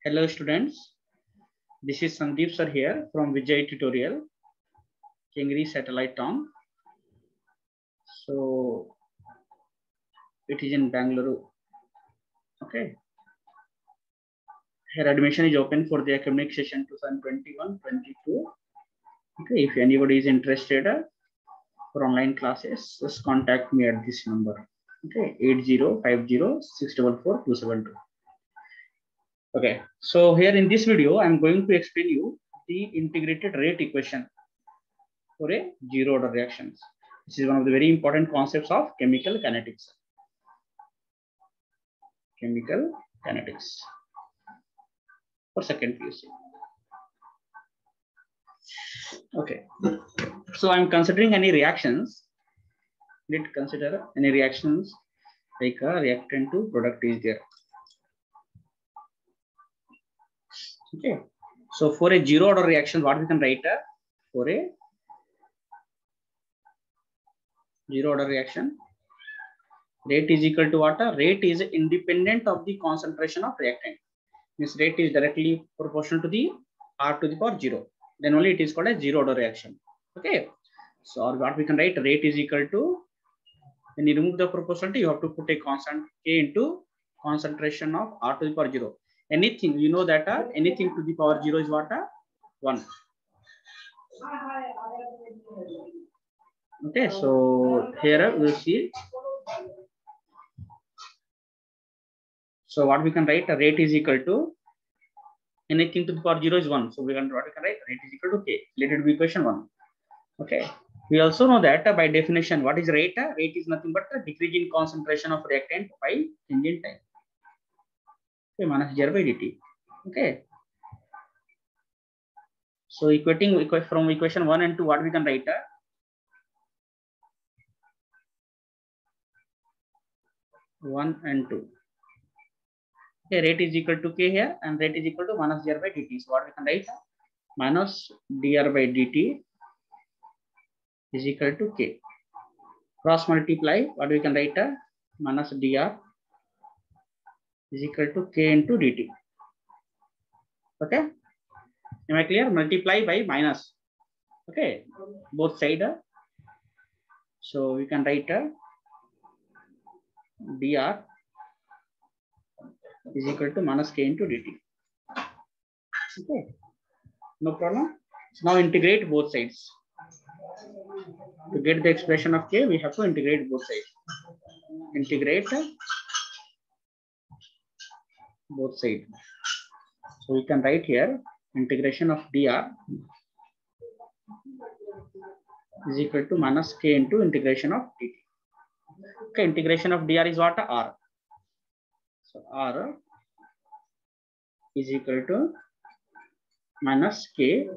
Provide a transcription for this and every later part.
Hello students, this is Sandeep sir here from Vijay Tutorial, Kingri Satellite Town. So it is in Bangalore. Okay. Here admission is open for the academic session 2021-22. Okay, if anybody is interested for online classes, just contact me at this number. Okay, 8050644272. Okay, so here in this video, I'm going to explain you the integrated rate equation for a zero order reactions. This is one of the very important concepts of chemical kinetics. Chemical kinetics for second PUC. Okay, so I'm considering any reactions. Let's consider any reactions like a reactant to product is there. Okay, so for a zero order reaction, what we can write for a zero order reaction, rate is equal to what? Rate is independent of the concentration of reactant. Means rate is directly proportional to the R to the power 0. Then only it is called a zero order reaction. Okay, so or what we can write, rate is equal to, when you remove the proportionality, you have to put a constant K into concentration of R to the power 0. Anything, you know that anything to the power 0 is what? 1. Okay, so here we'll see. So what we can write, a rate is equal to, anything to the power 0 is 1. So we can write rate is equal to K. Let it be equation 1. Okay. We also know that by definition, what is rate? Rate is nothing but a decrease in concentration of reactant by change in time. Okay, minus zero by dt. Okay. So equating from equation 1 and 2, what we can write? 1 and 2. Okay, rate is equal to K here, and rate is equal to minus dr by dt. So what we can write? Minus dr by dt is equal to K. Cross multiply, what we can write? Minus dr is equal to K into dt. Okay. Am I clear? Multiply by minus. Okay. Both side. So we can write dr is equal to minus K into dt. Okay. No problem. So now integrate both sides. To get the expression of K, we have to integrate both sides. Integrate both sides. So we can write here integration of dr is equal to minus K into integration of dt. Okay, integration of dr is what? R. So R is equal to minus K.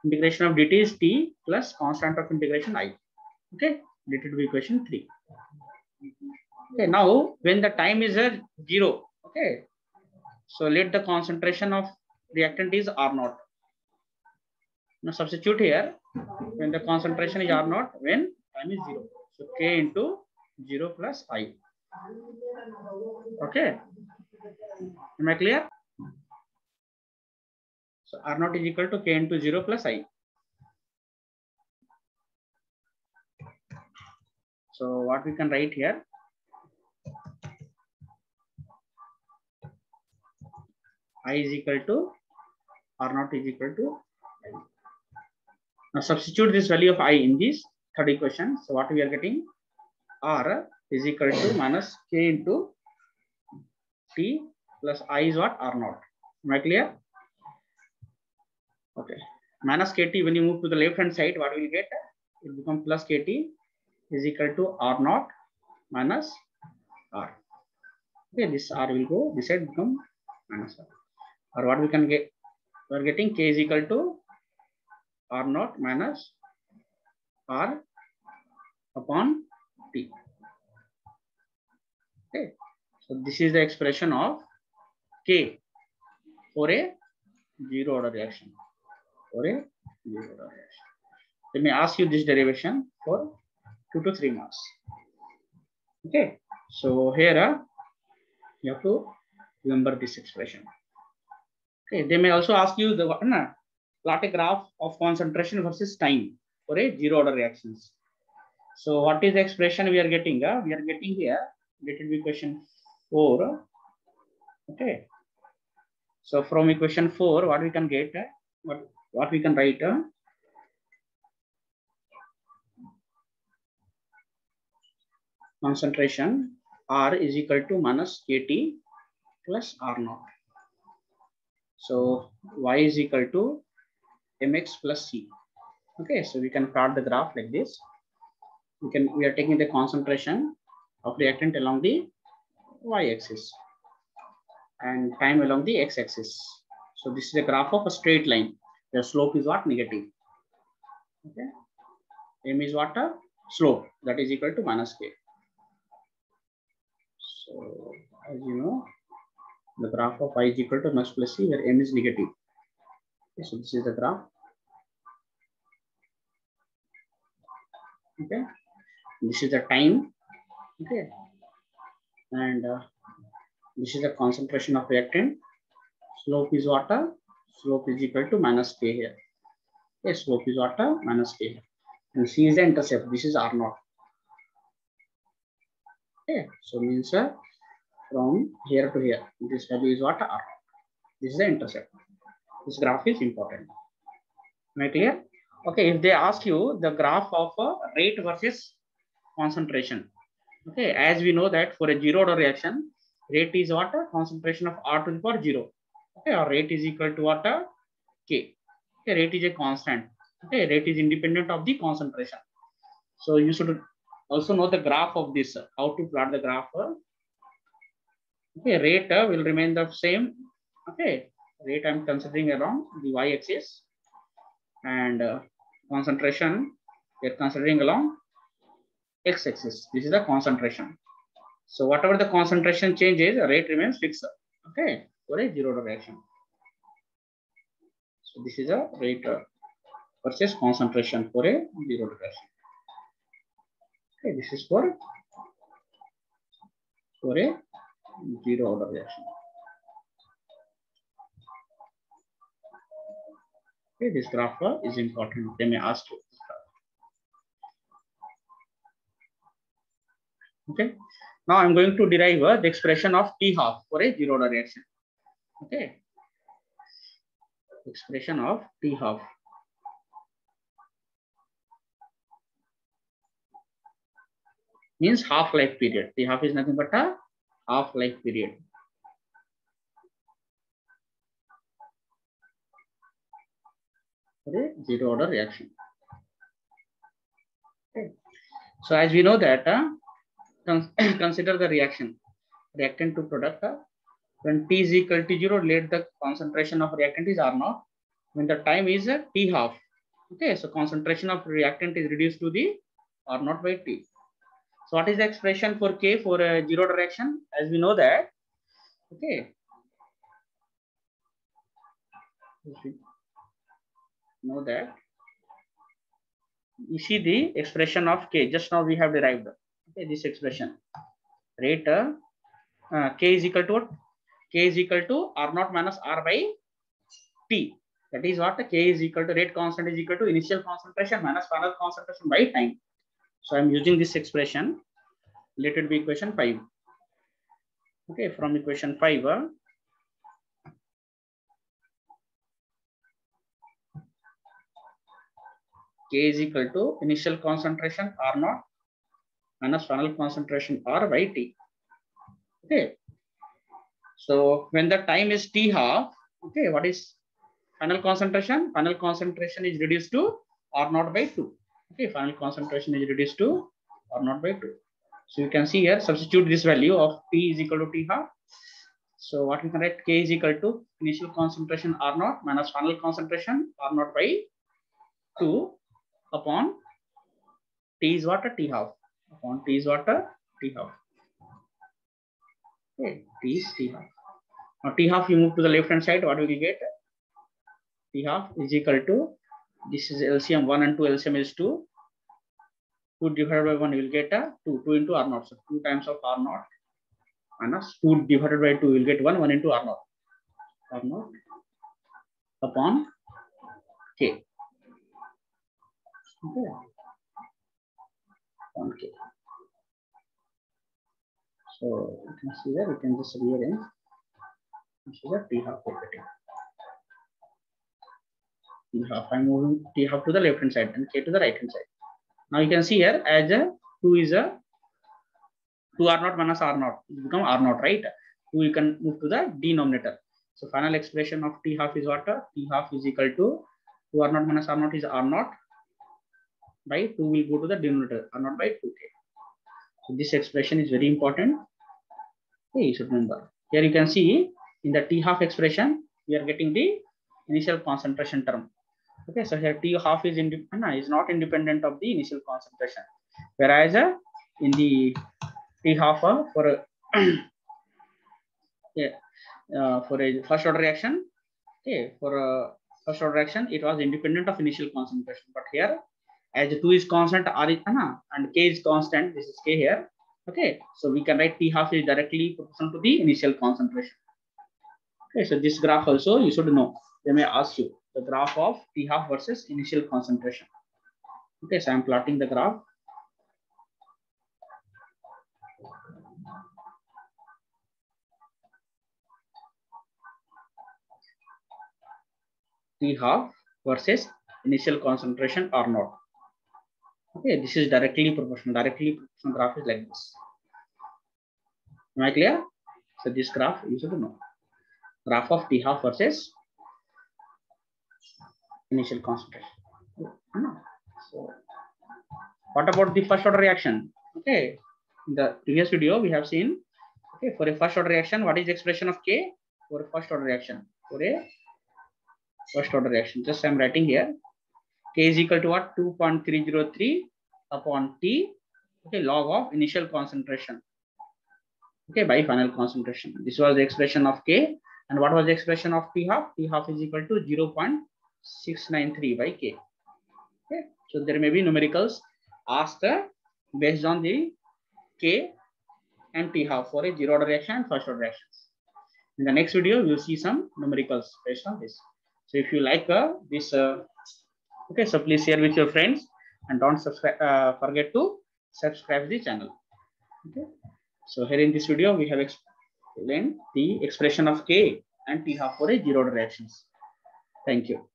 Integration of dt is T plus constant of integration I. Okay, let it be equation 3. Okay, now when the time is 0, okay, so let the concentration of reactant is R0. Now substitute here when the concentration is R0, when time is 0. So K into 0 plus I. Okay, am I clear? So R0 is equal to K into 0 plus I. So what we can write here? I is equal to R0 is equal to I. Now substitute this value of I in this third equation. So what we are getting? R is equal to minus K into T plus I is what? R0. Am I clear? Okay. Minus KT, when you move to the left hand side, what will you get? It becomes plus KT is equal to R0 minus R. Okay, this R will go, this side become minus R. Or what we can get? We are getting K is equal to R0 minus R upon T. Okay, so this is the expression of K for a zero order reaction. For a zero order reaction. Let me ask you this derivation for 2 to 3 marks. Okay, so here you have to remember this expression. Okay, they may also ask you the plot a graph of concentration versus time for a zero order reactions. So what is the expression we are getting? We are getting here, let it be question 4. Okay. So from equation 4, what we can get, what we can write, concentration R is equal to minus KT plus R naught. So Y is equal to mx plus C. Okay, so we can plot the graph like this. We are taking the concentration of reactant along the y-axis and time along the x-axis. So this is a graph of a straight line. The slope is what? Negative. Okay, m is what? A slope, that is equal to minus k. So as you know, the graph of y is equal to mx plus c, where m is negative. Okay, so this is the graph. Okay, this is the time. Okay, and this is the concentration of reactant. Slope is what? Slope is equal to minus k here. Okay, slope is what? Minus k here. And c is the intercept. This is R naught. Okay, so means from here to here, this value is what? R. This is the intercept. This graph is important. Am I clear? Okay, if they ask you the graph of rate versus concentration. Okay, as we know that for a zero order reaction, rate is what? Concentration of R to the power 0. Okay, or rate is equal to what? K. Okay, rate is a constant. Okay, rate is independent of the concentration. So you should also know the graph of this, how to plot the graph. Okay, rate will remain the same. Okay, rate I'm considering along the y-axis, and concentration we're considering along x-axis. This is the concentration. So whatever the concentration changes, rate remains fixed. Okay, for a zero order reaction. So this is a rate versus concentration for a zero order reaction. Okay, this is for a zero order reaction. Okay, this graph is important. They may ask you. Okay, now I'm going to derive the expression of T half for a zero order reaction. Okay, expression of T half. Means half-life period. T half is nothing but a half-life period. For a zero order reaction. Okay. So as we know that consider the reaction, reactant to product. When T is equal to 0, let the concentration of reactant is R naught. When the time is T half. Okay, so concentration of reactant is reduced to the R naught by T. So what is the expression for K for a zero order reaction? As we know that, okay, know that you see the expression of K. Just now we have derived. Okay, this expression. Rate K is equal to what? K is equal to R naught minus R by T. That is what? K is equal to rate constant is equal to initial concentration minus final concentration by time. So I'm using this expression. Let it be equation 5. Okay, from equation 5. K is equal to initial concentration R naught minus final concentration R by T. Okay. So when the time is T half, okay, what is final concentration? Final concentration is reduced to R naught by 2. Okay, final concentration is reduced to R naught by 2. So you can see here, substitute this value of T is equal to T half. So what we can write, K is equal to initial concentration R naught minus final concentration R naught by 2 upon T is what? T half. Upon T is what? T half. Okay, T is T half. Now T half, you move to the left hand side, what will you get? T half is equal to, this is LCM 1 and 2, LCM is 2. 2 divided by 1, you will get 2 into R naught. So 2 times of R naught minus 2 divided by 2, you will get 1 into R naught. R naught upon K. Okay. On K. So you can see that we can just rearrange. See the T half property. T half. I'm moving T half to the left hand side and K to the right hand side. Now you can see here as a 2 is a 2 R naught minus R naught. It become R naught, right? 2 you can move to the denominator. So final expression of T half is what? T half is equal to 2 R naught minus R naught is R naught by 2 will go to the denominator, R naught by 2K. So this expression is very important. Okay, you should remember. Here you can see in the T half expression, we are getting the initial concentration term. Okay, so here T half is not independent of the initial concentration, whereas in the T half for a first order reaction, okay, for a first order reaction, it was independent of initial concentration. But here, as 2 is constant, R is and K is constant. This is K here. Okay, so we can write T half is directly proportional to the initial concentration. Okay, so this graph also you should know. They may ask you the graph of T half versus initial concentration. Okay, so I'm plotting the graph. T half versus initial concentration R naught. Okay, this is directly proportional. Directly proportional graph is like this. Am I clear? So this graph you should know. Graph of T half versus initial concentration. So what about the first order reaction? Okay, in the previous video we have seen. Okay, for a first order reaction, what is the expression of K for a first order reaction? For a first order reaction, just I'm writing here. K is equal to what? 2.303 upon T. Okay, log of initial concentration. Okay, by final concentration. This was the expression of K. And what was the expression of T half? T half is equal to 0.693 by K. Okay, so there may be numericals asked based on the K and T half for a zero order reaction and first order reactions. In the next video, we'll see some numericals based on this. So if you like this, okay, so please share with your friends and don't forget to subscribe the channel. Okay, so here in this video, we have explained the expression of K and T half for a zero order reactions. Thank you.